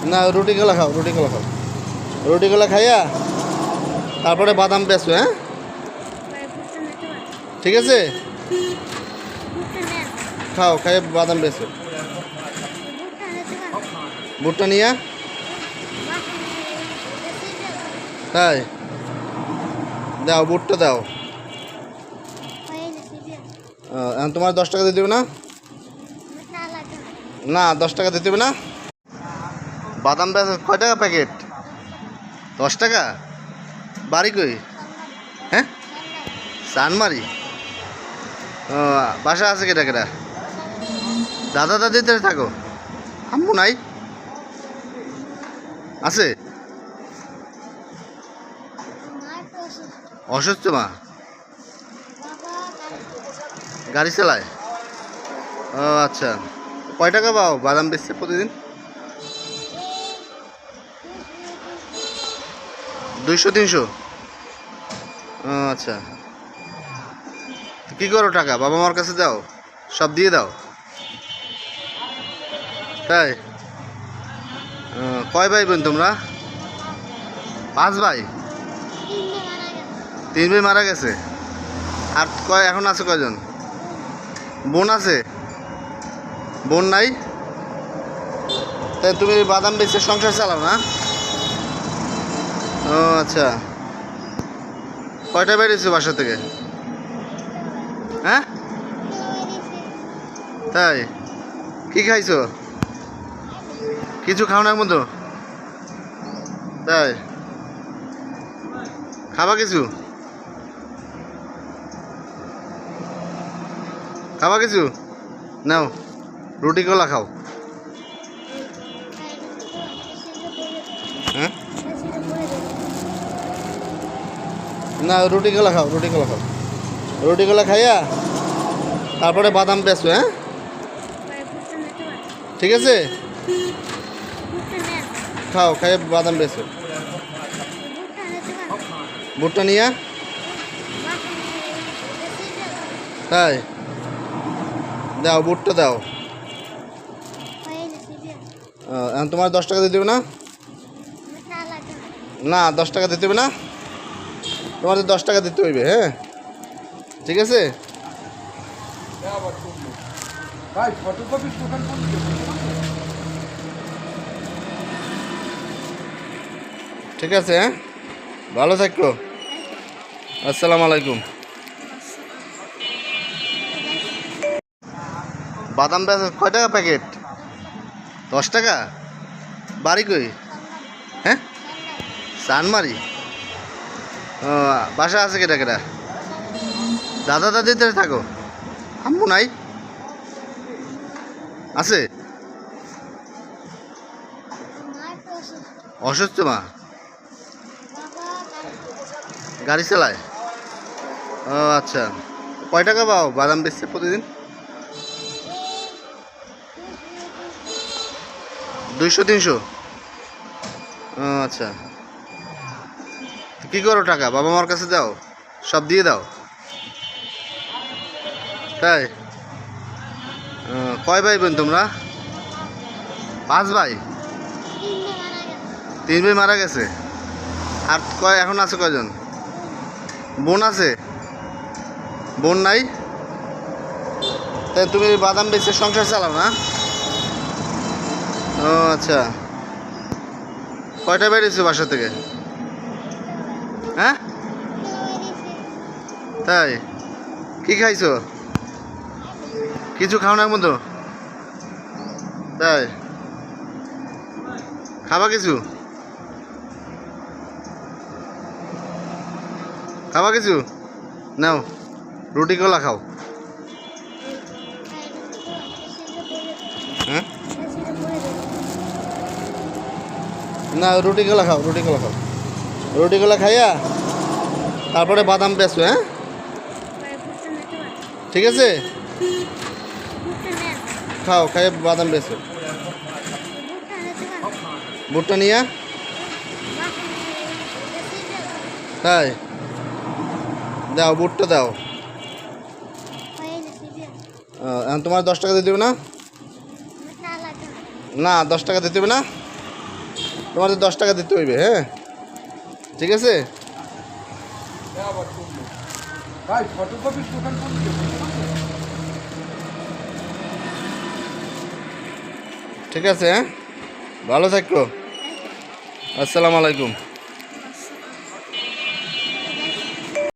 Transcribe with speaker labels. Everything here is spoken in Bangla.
Speaker 1: না, রুটিগুলো খাও, রুটিগুলো খাও। রুটিগুলো খাইয়া তারপরে বাদাম বেচো, হ্যাঁ? ঠিক আছে, খাও, খাইয়ে বাদাম বেচো। ভুট্টা নিয়া তাই দাও, ভুট্টা দাও। এখন তোমার 10 টাকা দিতে হবে না? না, 10 টাকা দিতে হবে না। বাদাম বেচো কয় টাকা প্যাকেট? 10 টাকা। বাড়ি কই? হ্যাঁ, চানমারি। ও, বাসা আছে কেটা কেটা? দাদা দাদিতে থাকো? আম্মু নাই? আছে? অসুস্থ মা? গাড়ি চালায়? ও আচ্ছা। কয় টাকা পাও বাদাম বেচছে প্রতিদিন? 200-300? ও আচ্ছা। কি করো টাকা? বাবা মার কাছে দাও, সব দিয়ে দাও? তাই? কয় ভাই বোন তোমরা? 5 ভাই? 3 ভাই মারা গেছে। আর কয় এখন আছে কয়জন? বোন আছে? বোন নাই? তাই তুমি বাদাম বেচে সংসার চালাও না? ও আচ্ছা। কয়টা বেরিয়েছো বাসা থেকে? হ্যাঁ, তাই? কি খাইছো? কিছু খাও না মতো? তাই? খাবা কিছু? খাবা কিছু? নাও, রুটি গোলা খাও। হ্যাঁ, না, রুটিগুলো খাও, রুটিগুলো খাও। রুটিগুলো খাইয়া তারপরে বাদাম বেচো, হ্যাঁ? ঠিক আছে, খাও, খাইয়ে বাদাম বেচো। ভুট্টা নিয়া তাই দাও, ভুট্টা দাও। এখন তোমার 10 টাকা দিতে হবে না? না, 10 টাকা দিতে হবে না। তোমাদের 10 টাকা দিতে হইবে, হ্যাঁ? ঠিক আছে। ঠিক আছে, হ্যাঁ, ভালো থাকো। আসসালামু আলাইকুম। বাদাম বেচো কয় টাকা প্যাকেট? 10 টাকা। বাড়ি কই? হ্যাঁ, চানমারি। ও, বাসা আছে কেটা কেটা? দাদা দাদিতে থাকো? আম্মু নাই? আছে? অসুস্থ মা? গাড়ি চালায়? ও আচ্ছা। কয় টাকা পাও বাদাম বেচছে প্রতিদিন? 200-300? ও আচ্ছা। কি করো টাকা? বাবা মার কাছে দাও, সব দিয়ে দাও? তাই? কয় ভাই বোন তোমরা? 5 ভাই? 3 ভাই মারা গেছে। আর কয় এখন আছে কয়জন? বোন আছে? বোন নাই? তাই তুমি বাদাম বেচে সংসার চালাও না? ও আচ্ছা। কয়টা বেরিয়েছো বাসা থেকে? হ্যাঁ, তাই? কি খাইছো? কিছু খাও না মতো? তাই? খাবা কিছু? খাবা কিছু? নাও, রুটি গোলা খাও। হ্যাঁ, না, রুটিগুলো খাও, রুটিগুলো খাও। রুটিগুলো খাইয়া তারপরে বাদাম বেচো, হ্যাঁ? ঠিক আছে, খাও, খাইয়ে বাদাম বেচো। ভুট্টা নিয়া তাই দাও, ভুট্টা দাও। এখন তোমার 10 টাকা দিতে হবে না? না, 10 টাকা দিতে হবে না। তোমার তো 10 টাকা দিতে হইবে, হ্যাঁ ঠিক আছে।
Speaker 2: ভাই ফটোকপির দোকান কোন দিকে?
Speaker 1: ঠিক আছে, হ্যাঁ ভালো থাকো। আসসালামু আলাইকুম।